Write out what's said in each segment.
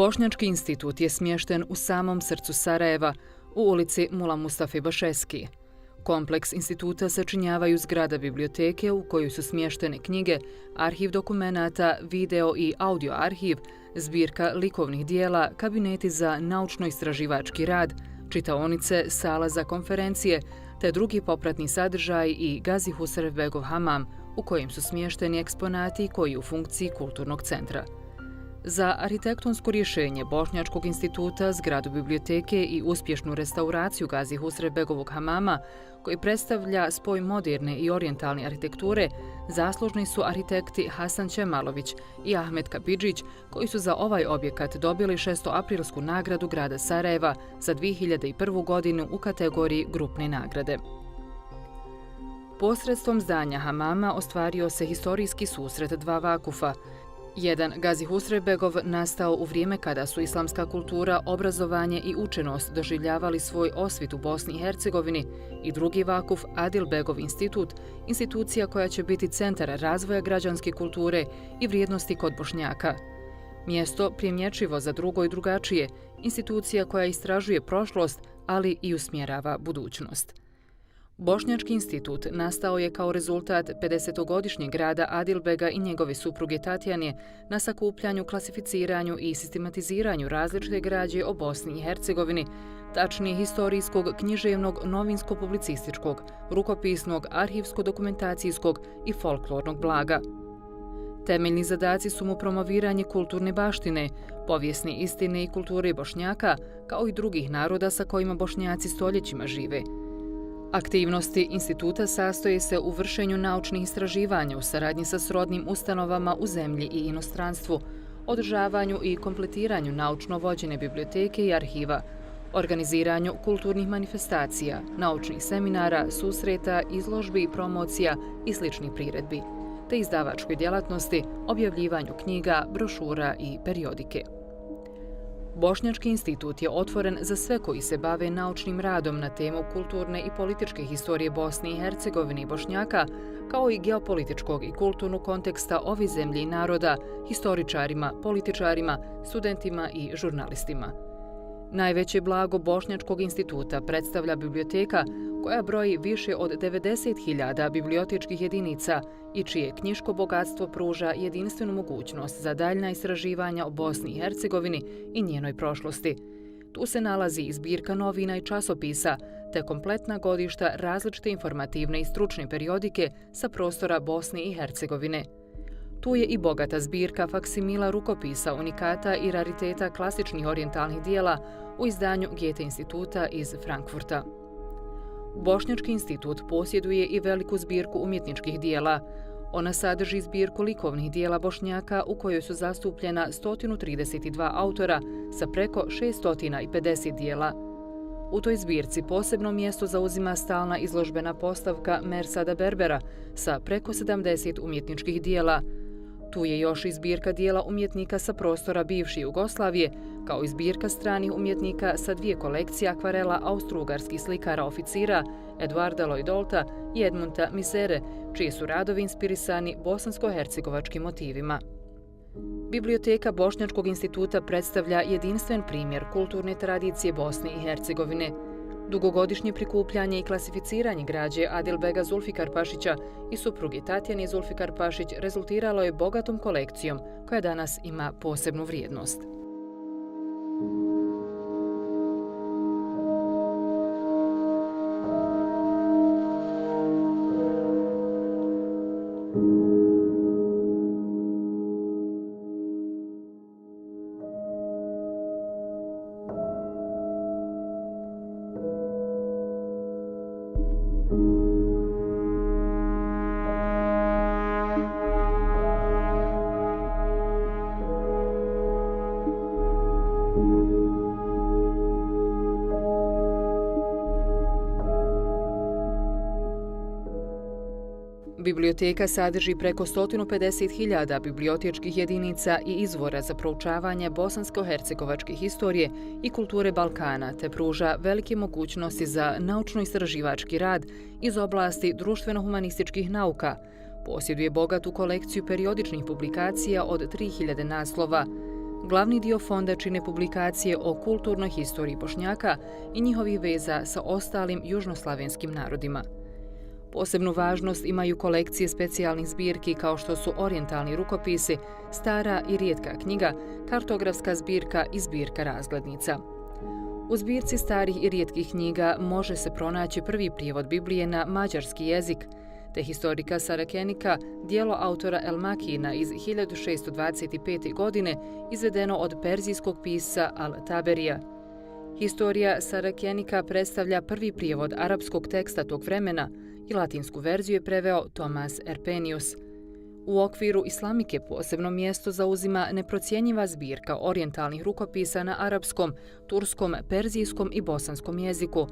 Bošnjački institut je smješten u samom srcu Sarajeva, u ulici Mula Mustafe Bašeski. Kompleks instituta sačinjavaju zgrada biblioteke u kojoj su smještene knjige, arhiv dokumenata, video i audio arhiv, zbirka likovnih dijela, kabineti za naučno-istraživački rad, čitaonice, sala za konferencije, te drugi popratni sadržaj i Gazi Husrevbegov hamam, u kojem su smješteni eksponati koji u funkciji kulturnog centra. Za arhitektonsko rješenje Bošnjačkog instituta, zgradu biblioteke i uspješnu restauraciju Gazi Husrevbegovog hamama, koji predstavlja spoj moderne i orijentalne arhitekture, zaslužni su arhitekti Hasan Čemalović i Ahmet Kapidžić, koji su za ovaj objekat dobili 6. nagradu grada Sarajeva za 2001. godinu u kategoriji grupne nagrade. Posredstvom zdanja hamama ostvario se historijski susret dva vakufa. Jedan, Gazi Husrevbegov, nastao u vrijeme kada su islamska kultura, obrazovanje i učenost doživljavali svoj osvit u Bosni i Hercegovini, i drugi vakuf, Adilbegov institut, institucija koja će biti centar razvoja građanske kulture i vrijednosti kod Bošnjaka. Mjesto primjećivo za drugo i drugačije, institucija koja istražuje prošlost, ali i usmjerava budućnost. Bošnjački institut nastao je kao rezultat 50-godišnjeg rada Adilbega i njegove supruge Tatjane na sakupljanju, klasificiranju i sistematiziranju različite građe o Bosni i Hercegovini, tačnije historijskog, književnog, novinsko-publicističkog, rukopisnog, arhivsko-dokumentacijskog i folklornog blaga. Temeljni zadaci su mu promoviranje kulturne baštine, povijesne istine i kulture Bošnjaka, kao i drugih naroda sa kojima Bošnjaci stoljećima žive. Aktivnosti instituta sastoje se u vršenju naučnih istraživanja u saradnji sa srodnim ustanovama u zemlji i inostranstvu, održavanju i kompletiranju naučno vođene biblioteke i arhiva, organiziranju kulturnih manifestacija, naučnih seminara, susreta, izložbi, promocija i sličnih priredbi, te izdavačkoj djelatnosti, objavljivanju knjiga, brošura i periodike. Bošnjački institut je otvoren za sve koji se bave naučnim radom na temu kulturne i političke historije Bosne i Hercegovine i Bošnjaka, kao i geopolitičkog i kulturnog konteksta ove zemlje i naroda, historičarima, političarima, studentima i žurnalistima. Najveće blago Bošnjačkog instituta predstavlja biblioteka koja broji više od 90.000 bibliotečkih jedinica i čije knjiško bogatstvo pruža jedinstvenu mogućnost za daljna istraživanja o Bosni i Hercegovini i njenoj prošlosti. Tu se nalazi i zbirka novina i časopisa, te kompletna godišta različite informativne i stručne periodike sa prostora Bosne i Hercegovine. Tu je i bogata zbirka faksimila rukopisa, unikata i rariteta klasičnih orijentalnih dijela u izdanju Goethe instituta iz Frankfurta. Bošnjački institut posjeduje i veliku zbirku umjetničkih dijela. Ona sadrži zbirku likovnih dijela Bošnjaka u kojoj su zastupljena 132 autora sa preko 650 dijela. U toj zbirci posebno mjesto zauzima stalna izložbena postavka Mersada Berbera sa preko 70 umjetničkih dijela. Tu je još i zbirka dijela umjetnika sa prostora bivše Jugoslavije, kao i zbirka stranih umjetnika sa 2 kolekcije akvarela austro-ugarskih slikara oficira Eduarda Lojdolta i Edmunta Misere, čiji su radovi inspirisani bosansko-hercegovačkim motivima. Biblioteka Bošnjačkog instituta predstavlja jedinstven primjer kulturne tradicije Bosne i Hercegovine. Dugogodišnje prikupljanje i klasificiranje građe Adilbega Zulfikarpašića i supruge Tatjane Zulfikarpašić rezultiralo je bogatom kolekcijom koja danas ima posebnu vrijednost. Biblioteka sadrži preko 150.000 bibliotečkih jedinica i izvora za proučavanje bosansko-hercegovačke historije i kulture Balkana, te pruža velike mogućnosti za naučno-istraživački rad iz oblasti društveno-humanističkih nauka. Posjeduje bogatu kolekciju periodičnih publikacija od 3000 naslova. Glavni dio fonda čine publikacije o kulturnoj historiji Bošnjaka i njihovih veza sa ostalim južnoslavenskim narodima. Posebnu važnost imaju kolekcije specijalnih zbirki kao što su orijentalni rukopisi, stara i rijetka knjiga, kartografska zbirka i zbirka razglednica. U zbirci starih i rijetkih knjiga može se pronaći prvi prijevod Biblije na mađarski jezik, te historika Sarakenika, dijelo autora El Makina iz 1625. godine, izvedeno od perzijskog pisca Al-Taberija. Historija Sarakenika predstavlja prvi prijevod arapskog teksta tog vremena i latinsku verziju je preveo Thomas Erpenius. U okviru islamike posebno mjesto zauzima neprocjenjiva zbirka orijentalnih rukopisa na arapskom, turskom, perzijskom i bosanskom jeziku.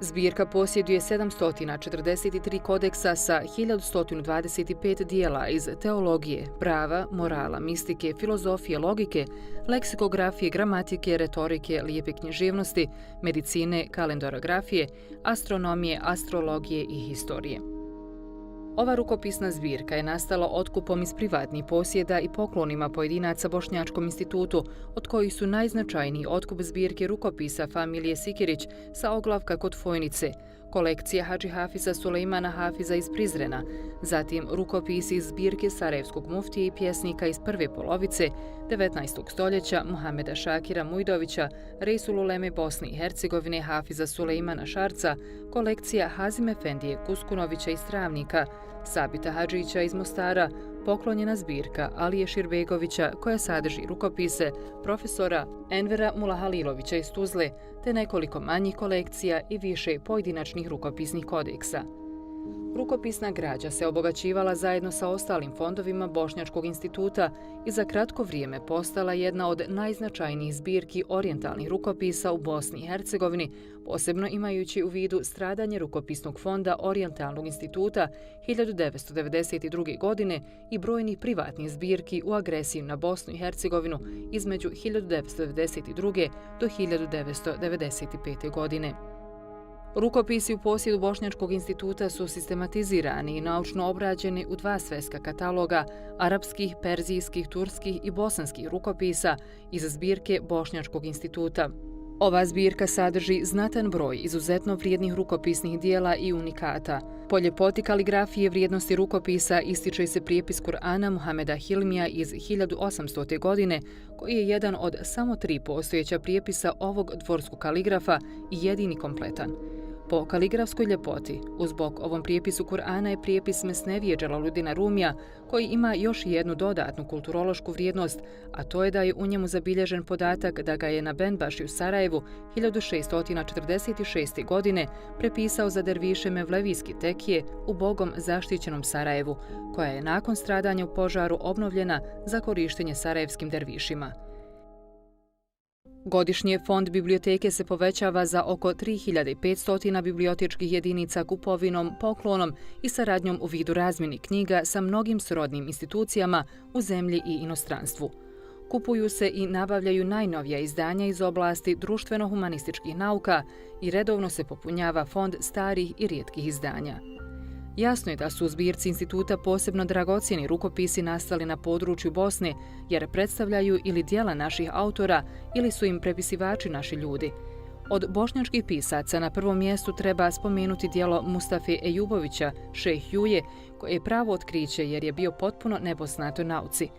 Zbirka posjeduje 743 kodeksa sa 1125 dijela iz teologije, prava, morala, mistike, filozofije, logike, leksikografije, gramatike, retorike, lijepe književnosti, medicine, kalendarografije, astronomije, astrologije i historije. Ova rukopisna zbirka je nastala otkupom iz privatnih posjeda i poklonima pojedinaca Bošnjačkom institutu, od kojih su najznačajniji otkup zbirke rukopisa familije Sikirić sa oglavka kod Fojnice, kolekcija Hadži Hafiza Sulejmana Hafiza iz Prizrena, zatim rukopisi iz zbirke Sarajevskog muftije i pjesnika iz prve polovice 19. stoljeća Muhameda Šakira Mujdovića, Reisul Uleme Bosne i Hercegovine Hafiza Sulejmana Šarca, kolekcija Hazim Efendije Kuskunovića iz Travnika, Sabita Hadžića iz Mostara, poklonjena zbirka Alije Širbegovića koja sadrži rukopise profesora Envera Mulahalilovića iz Tuzle, te nekoliko manjih kolekcija i više pojedinačnih rukopisnih kodeksa. Rukopisna građa se obogaćivala zajedno sa ostalim fondovima Bošnjačkog instituta i za kratko vrijeme postala jedna od najznačajnijih zbirki orijentalnih rukopisa u Bosni i Hercegovini, posebno imajući u vidu stradanje rukopisnog fonda Orijentalnog instituta 1992. godine i brojnih privatnih zbirki u agresiji na Bosnu i Hercegovinu između 1992. do 1995. godine. Rukopisi u posjedu Bošnjačkog instituta su sistematizirani i naučno obrađeni u 2 sveska kataloga arapskih, perzijskih, turskih i bosanskih rukopisa iz zbirke Bošnjačkog instituta. Ova zbirka sadrži znatan broj izuzetno vrijednih rukopisnih dijela i unikata. Po ljepoti kaligrafije vrijednosti rukopisa ističe se prijepis Kur'ana Muhameda Hilmija iz 1800. godine, koji je jedan od samo 3 postojeća prijepisa ovog dvorskog kaligrafa i jedini kompletan. Po kaligrafskoj ljepoti, uz bok ovom prijepisu Kur'ana je prijepis Mesnevije Dželaludina Rumija, koji ima još jednu dodatnu kulturološku vrijednost, a to je da je u njemu zabilježen podatak da ga je na Benbaši u Sarajevu 1646. godine prepisao za derviše Mevlevijski tekije u Bogom zaštićenom Sarajevu, koja je nakon stradanja u požaru obnovljena za korištenje sarajevskim dervišima. Godišnje fond biblioteke se povećava za oko 3500 bibliotečkih jedinica kupovinom, poklonom i saradnjom u vidu razmjeni knjiga sa mnogim srodnim institucijama u zemlji i inostranstvu. Kupuju se i nabavljaju najnovija izdanja iz oblasti društveno-humanističkih nauka i redovno se popunjava fond starih i rijetkih izdanja. Jasno je da su u zbirci instituta posebno dragocjeni rukopisi nastali na području Bosne, jer predstavljaju ili dijela naših autora ili su im prepisivači naši ljudi. Od bošnjačkih pisaca na prvom mjestu treba spomenuti dijelo Mustafe Ejubovića, Šejh Juje, koje je pravo otkriće jer je bio potpuno nepoznato nauci.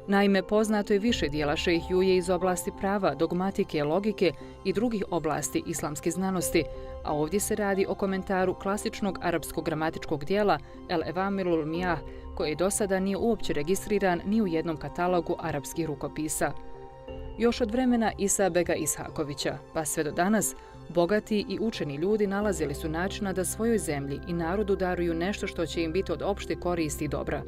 Naime, poznato je više dijela Šejh Juje iz oblasti prava, dogmatike, logike i drugih oblasti islamske znanosti, a ovdje se radi o komentaru klasičnog arapskog gramatičkog dijela El Evamilul Mijah, koji do sada nije uopće registriran ni u jednom katalogu arapskih rukopisa. Još od vremena Isa Bega Ishakovića, pa sve do danas, bogati i učeni ljudi nalazili su načina da svojoj zemlji i narodu daruju nešto što će im biti od opšte koristi i dobra,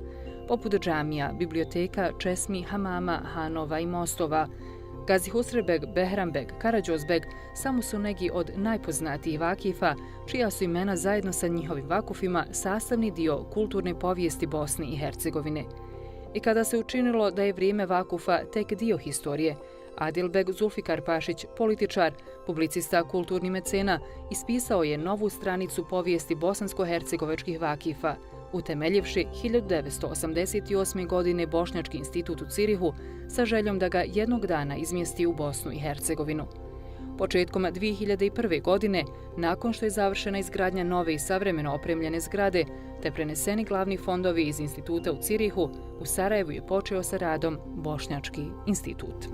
poput džamija, biblioteka, česmi, hamama, hanova i mostova. Gazi Husrebeg, Behranbeg, Karađozbeg samo su neki od najpoznatijih vakifa, čija su imena zajedno sa njihovim vakufima sastavni dio kulturne povijesti Bosne i Hercegovine. I kada se učinilo da je vrijeme vakufa tek dio historije, Adilbeg Zulfikar Pašić, političar, publicista, kulturni mecena, ispisao je novu stranicu povijesti bosansko-hercegovačkih vakifa, utemeljivši 1988. godine Bošnjački institut u Cirihu sa željom da ga jednog dana izmjesti u Bosnu i Hercegovinu. Početkom 2001. godine, nakon što je završena izgradnja nove i savremeno opremljene zgrade, te preneseni glavni fondovi iz instituta u Cirihu, u Sarajevu je počeo sa radom Bošnjački institut.